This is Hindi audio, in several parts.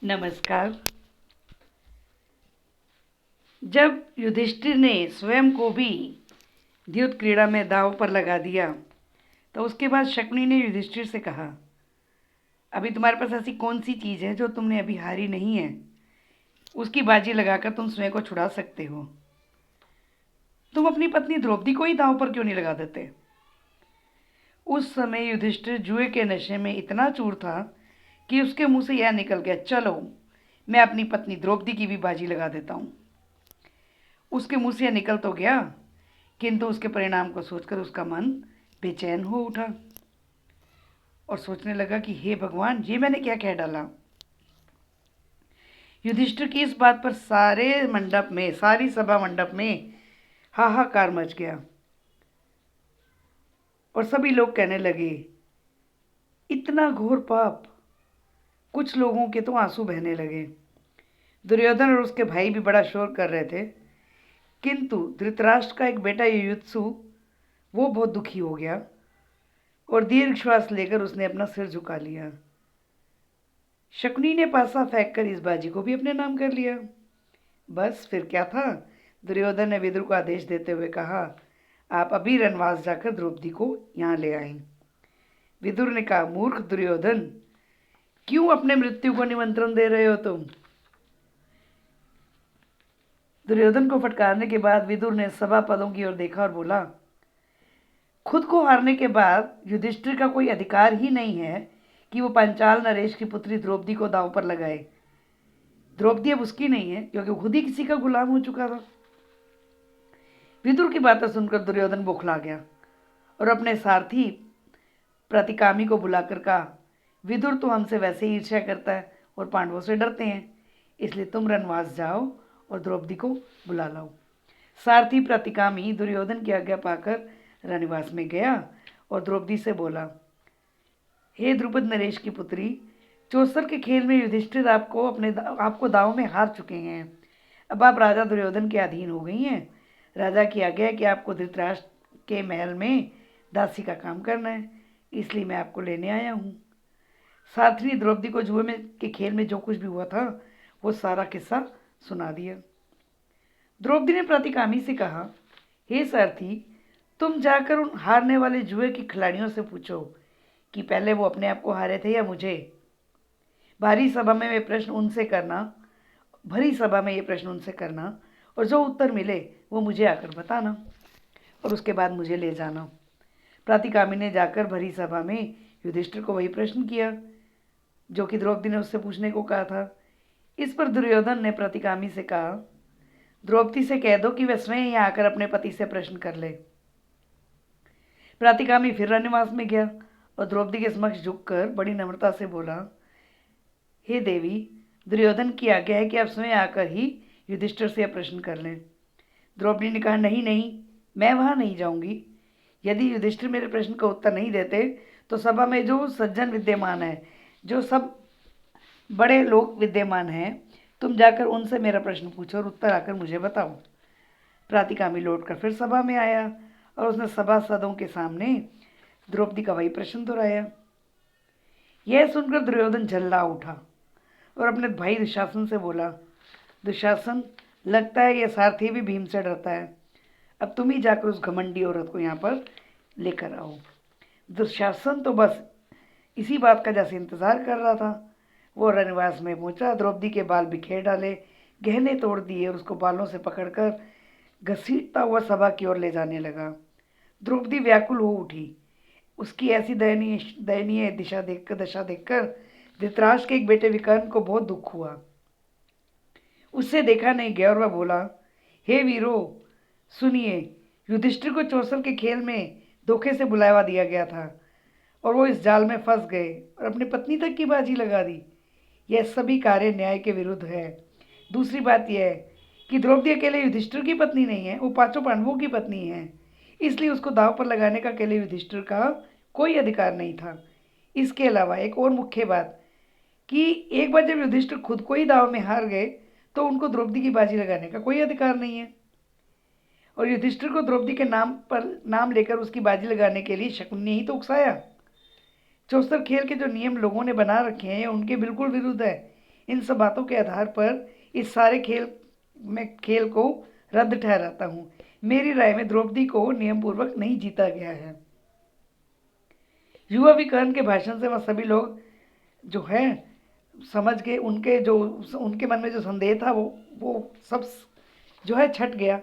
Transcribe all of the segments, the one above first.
नमस्कार। जब युधिष्ठिर ने स्वयं को भी द्यूत क्रीड़ा में दांव पर लगा दिया, तो उसके बाद शकुनी ने युधिष्ठिर से कहा, अभी तुम्हारे पास ऐसी कौन सी चीज़ है जो तुमने अभी हारी नहीं है? उसकी बाजी लगाकर तुम स्वयं को छुड़ा सकते हो। तुम अपनी पत्नी द्रौपदी को ही दांव पर क्यों नहीं लगा देते? उस समय युधिष्ठिर जुए के नशे में इतना चूर था कि उसके मुंह से यह निकल गया, चलो मैं अपनी पत्नी द्रौपदी की भी बाजी लगा देता हूँ। उसके मुंह से यह निकल तो गया, किंतु उसके परिणाम को सोचकर उसका मन बेचैन हो उठा और सोचने लगा कि हे भगवान, ये मैंने क्या कह डाला। युधिष्ठिर की इस बात पर सारी सभा मंडप में हाहाकार मच गया और सभी लोग कहने लगे, इतना घोर पाप। कुछ लोगों के तो आंसू बहने लगे। दुर्योधन और उसके भाई भी बड़ा शोर कर रहे थे, किंतु धृतराष्ट्र का एक बेटा युयुत्सु, वो बहुत दुखी हो गया और दीर्घ श्वास लेकर उसने अपना सिर झुका लिया। शकुनी ने पासा फेंककर इस बाजी को भी अपने नाम कर लिया। बस फिर क्या था, दुर्योधन ने विदुर को आदेश देते हुए कहा, आप अभी रनवास जाकर द्रौपदी को यहाँ ले आए। विदुर ने कहा, मूर्ख दुर्योधन, क्यों अपने मृत्यु को निमंत्रण दे रहे हो तुम? दुर्योधन को फटकारने के बाद विदुर ने सभा पदों की ओर देखा और बोला, खुद को हारने के बाद युधिष्ठिर का कोई अधिकार ही नहीं है कि वो पांचाल नरेश की पुत्री द्रौपदी को दांव पर लगाए। द्रौपदी अब उसकी नहीं है, क्योंकि खुद ही किसी का गुलाम हो चुका था। विदुर की बातें सुनकर दुर्योधन बौखला गया और अपने सारथी प्रतिकामी को बुलाकर कहा, विदुर तो हमसे वैसे ही ईर्ष्या करता है और पांडवों से डरते हैं, इसलिए तुम रनवास जाओ और द्रौपदी को बुला लाओ। सारथी प्रतिकामी दुर्योधन की आज्ञा पाकर रनिवास में गया और द्रौपदी से बोला, हे द्रुपद नरेश की पुत्री, चौसर के खेल में युधिष्ठिर आपको दाव में हार चुके हैं। अब आप राजा दुर्योधन के अधीन हो गई हैं। राजा की आज्ञा है कि आपको धृतराष्ट्र के महल में दासी का काम करना है, इसलिए मैं आपको लेने आया हूँ। सारथी ने द्रौपदी को जुए में के खेल में जो कुछ भी हुआ था वो सारा किस्सा सुना दिया। द्रौपदी ने प्रतिकामी से कहा, हे सारथी, तुम जाकर उन हारने वाले जुए के खिलाड़ियों से पूछो कि पहले वो अपने आप को हारे थे या मुझे। भारी सभा में ये प्रश्न उनसे करना भरी सभा में ये प्रश्न उनसे करना और जो उत्तर मिले वो मुझे आकर बताना और उसके बाद मुझे ले जाना। प्रतिकामी ने जाकर भरी सभा में युधिष्ठिर को वही प्रश्न किया जो कि द्रौपदी ने उससे पूछने को कहा था। इस पर दुर्योधन ने प्रतिकामी से कहा, द्रौपदी से कह दो कि वह स्वयं यहाँ आकर अपने पति से प्रश्न कर ले। प्रतिकामी फिर रनिवास में गया और द्रौपदी के समक्ष झुककर बड़ी नम्रता से बोला, हे देवी, दुर्योधन की आज्ञा है कि आप स्वयं आकर ही युधिष्ठिर से यह प्रश्न कर लें। द्रौपदी ने कहा, नहीं नहीं, मैं वहाँ नहीं जाऊंगी। यदि युधिष्ठिर मेरे प्रश्न का उत्तर नहीं देते तो सभा में जो सज्जन विद्यमान है, जो सब बड़े लोग विद्यमान हैं, तुम जाकर उनसे मेरा प्रश्न पूछो और उत्तर आकर मुझे बताओ। प्रतिकामी लौटकर फिर सभा में आया और उसने सभासदों के सामने द्रौपदी का वही प्रश्न दोहराया। यह सुनकर दुर्योधन झल्ला उठा और अपने भाई दुशासन से बोला, दुशासन, लगता है यह सारथी भी भीम से डरता है। अब तुम ही जाकर उस घमंडी औरत को यहाँ पर लेकर आओ। दुशासन तो बस इसी बात का जैसे इंतजार कर रहा था। वो रनिवास में पहुंचा, द्रौपदी के बाल बिखेर डाले, गहने तोड़ दिए और उसको बालों से पकड़कर घसीटता हुआ सभा की ओर ले जाने लगा। द्रौपदी व्याकुल हो उठी। उसकी ऐसी दयनीय दशा देखकर धृतराष्ट्र के एक बेटे विकर्ण को बहुत दुख हुआ। उससे देखा नहीं गया और वह बोला, हे वीरो, सुनिए, युधिष्ठिर को चौसर के खेल में धोखे से बुलावा दिया गया था और वो इस जाल में फंस गए और अपनी पत्नी तक की बाजी लगा दी। यह सभी कार्य न्याय के विरुद्ध है। दूसरी बात यह है कि द्रौपदी अकेले युधिष्ठिर की पत्नी नहीं है, वो पांचों पांडवों की पत्नी है, इसलिए उसको दाव पर लगाने का अकेले युधिष्ठिर का कोई अधिकार नहीं था। इसके अलावा एक और मुख्य बात कि एक बार जब युधिष्ठिर खुद को ही दाव में हार गए तो उनको द्रौपदी की बाजी लगाने का कोई अधिकार नहीं है। और युधिष्ठिर को द्रौपदी के नाम लेकर उसकी बाजी लगाने के लिए शकुनी ने ही तो उकसाया। चौसर खेल के जो नियम लोगों ने बना रखे हैं उनके बिल्कुल विरुद्ध है। इन सब बातों के आधार पर इस सारे खेल को रद्द ठहराता हूँ। मेरी राय में द्रौपदी को नियम पूर्वक नहीं जीता गया है। युवा विकर्ण के भाषण से वह सभी लोग जो है समझ के उनके मन में जो संदेह था वो सब जो है छट गया।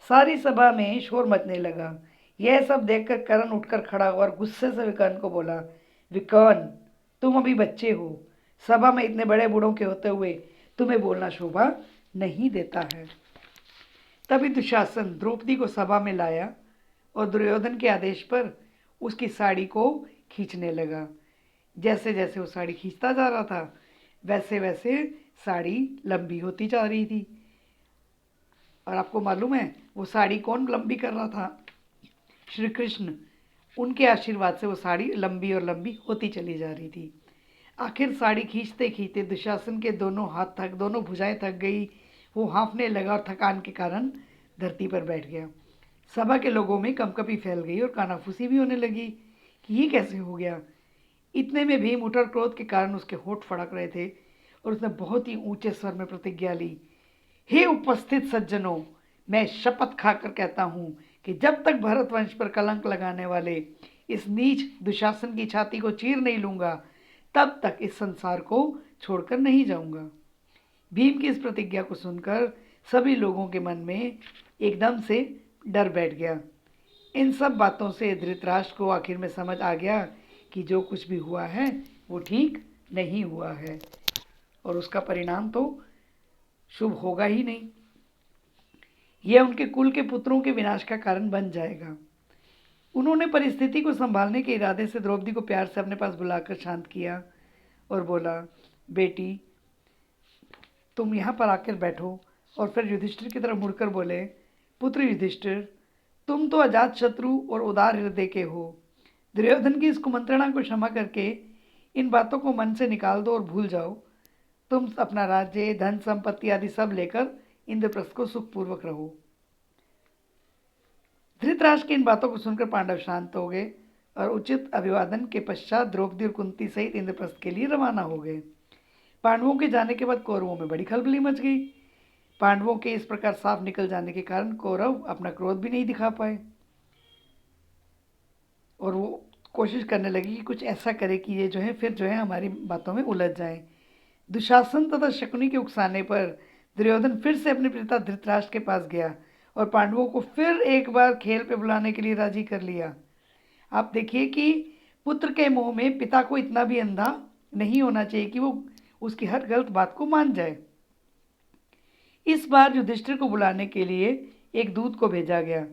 सारी सभा में शोर मचने लगा। यह सब देखकर कर्ण उठकर खड़ा हुआ और गुस्से से विकर्ण को बोला, विकर्ण, तुम अभी बच्चे हो। सभा में इतने बड़े बूढ़ों के होते हुए तुम्हें बोलना शोभा नहीं देता है। तभी दुशासन द्रौपदी को सभा में लाया और दुर्योधन के आदेश पर उसकी साड़ी को खींचने लगा। जैसे जैसे वो साड़ी खींचता जा रहा था वैसे वैसे साड़ी लंबी होती जा रही थी। और आपको मालूम है वो साड़ी कौन लंबी कर रहा था? श्री कृष्ण। उनके आशीर्वाद से वो साड़ी लंबी और लंबी होती चली जा रही थी। आखिर साड़ी खींचते खींचते दुशासन के दोनों भुजाएं थक गई। वो हाँफने लगा और थकान के कारण धरती पर बैठ गया। सभा के लोगों में कंपकपी फैल गई और कानाफूसी भी होने लगी कि ये कैसे हो गया। इतने में भीम उठा, क्रोध के कारण उसके होठ फड़क रहे थे और उसने बहुत ही ऊंचे स्वर में प्रतिज्ञा ली, हे उपस्थित सज्जनों, मैं शपथ खाकर कहता हूँ कि जब तक भरतवंश पर कलंक लगाने वाले इस नीच दुशासन की छाती को चीर नहीं लूंगा तब तक इस संसार को छोड़कर नहीं जाऊंगा। भीम की इस प्रतिज्ञा को सुनकर सभी लोगों के मन में एकदम से डर बैठ गया। इन सब बातों से धृतराष्ट्र को आखिर में समझ आ गया कि जो कुछ भी हुआ है वो ठीक नहीं हुआ है और उसका परिणाम तो शुभ होगा ही नहीं। यह उनके कुल के पुत्रों के विनाश का कारण बन जाएगा। उन्होंने परिस्थिति को संभालने के इरादे से द्रौपदी को प्यार से अपने पास बुलाकर शांत किया और बोला, बेटी, तुम यहाँ पर आकर बैठो। और फिर युधिष्ठिर की तरफ मुड़कर बोले, पुत्र युधिष्ठिर, तुम तो अजात शत्रु और उदार हृदय के हो। दुर्योधन की इस कुमंत्रणा को क्षमा करके इन बातों को मन से निकाल दो और भूल जाओ। तुम अपना राज्य, धन संपत्ति आदि सब लेकर इंद्रप्रस्थ को सुखपूर्वक रहो। धृतराष्ट्र की इन बातों को सुनकर पांडव शांत हो गए और उचित अभिवादन के पश्चात द्रौपदी और कुंती सहित इंद्रप्रस्थ के लिए रवाना हो गए। पांडवों के जाने के बाद कौरवों में बड़ी खलबली मच गई। पांडवों के इस प्रकार साफ निकल जाने के कारण कौरव अपना क्रोध भी नहीं दिखा पाए और वो कोशिश करने लगी कि कुछ ऐसा करे कि ये जो है फिर जो है हमारी बातों में उलझ जाए। दुशासन तथा शकुनी के उकसाने पर दुर्योधन फिर से अपने पिता धृतराष्ट्र के पास गया और पांडवों को फिर एक बार खेल पे बुलाने के लिए राजी कर लिया। आप देखिए कि पुत्र के मोह में पिता को इतना भी अंधा नहीं होना चाहिए कि वो उसकी हर गलत बात को मान जाए। इस बार युधिष्ठिर को बुलाने के लिए एक दूत को भेजा गया।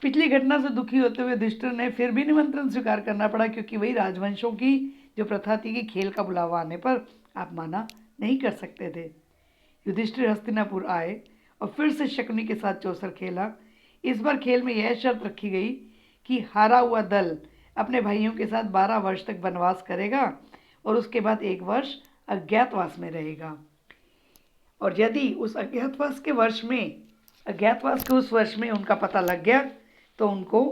पिछली घटना से दुखी होते हुए युधिष्ठिर ने फिर भी निमंत्रण स्वीकार करना पड़ा, क्योंकि वही राजवंशों की जो प्रथा थी कि खेल का बुलावा आने पर आप माना नहीं कर सकते थे। युधिष्ठिर हस्तिनापुर आए और फिर से शकुनी के साथ चौसर खेला। इस बार खेल में यह शर्त रखी गई कि हारा हुआ दल अपने भाइयों के साथ 12 वर्ष तक वनवास करेगा और उसके बाद 1 वर्ष अज्ञातवास में रहेगा। और यदि उस अज्ञातवास के उस वर्ष में उनका पता लग गया तो उनको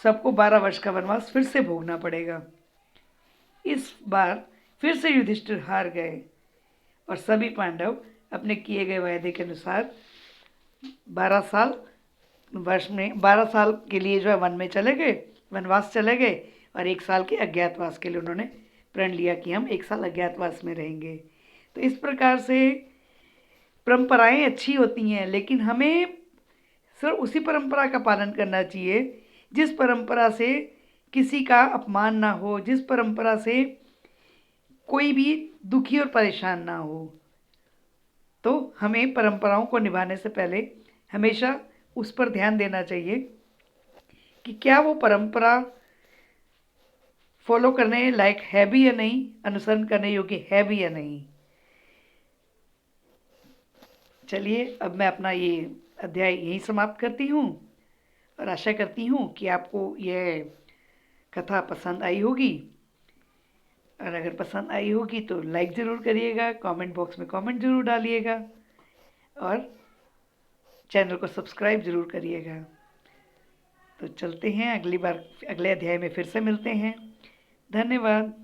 सबको 12 वर्ष का वनवास फिर से भोगना पड़ेगा। इस बार फिर से युधिष्ठिर हार गए और सभी पांडव अपने किए गए वायदे के अनुसार 12 साल के लिए जो है वनवास चले गए और 1 साल के अज्ञातवास के लिए उन्होंने प्रण लिया कि हम 1 साल अज्ञातवास में रहेंगे। तो इस प्रकार से परंपराएं अच्छी होती हैं, लेकिन हमें सिर्फ उसी परंपरा का पालन करना चाहिए जिस परंपरा से किसी का अपमान ना हो, जिस परंपरा से कोई भी दुखी और परेशान ना हो। तो हमें परंपराओं को निभाने से पहले हमेशा उस पर ध्यान देना चाहिए कि क्या वो परंपरा फॉलो करने लायक है भी या नहीं, अनुसरण करने योग्य है भी या नहीं। चलिए, अब मैं अपना ये अध्याय यहीं समाप्त करती हूँ और आशा करती हूँ कि आपको यह कथा पसंद आई होगी। और अगर पसंद आई होगी तो लाइक ज़रूर करिएगा, कमेंट बॉक्स में कमेंट ज़रूर डालिएगा और चैनल को सब्सक्राइब ज़रूर करिएगा। तो चलते हैं, अगले अध्याय में फिर से मिलते हैं। धन्यवाद।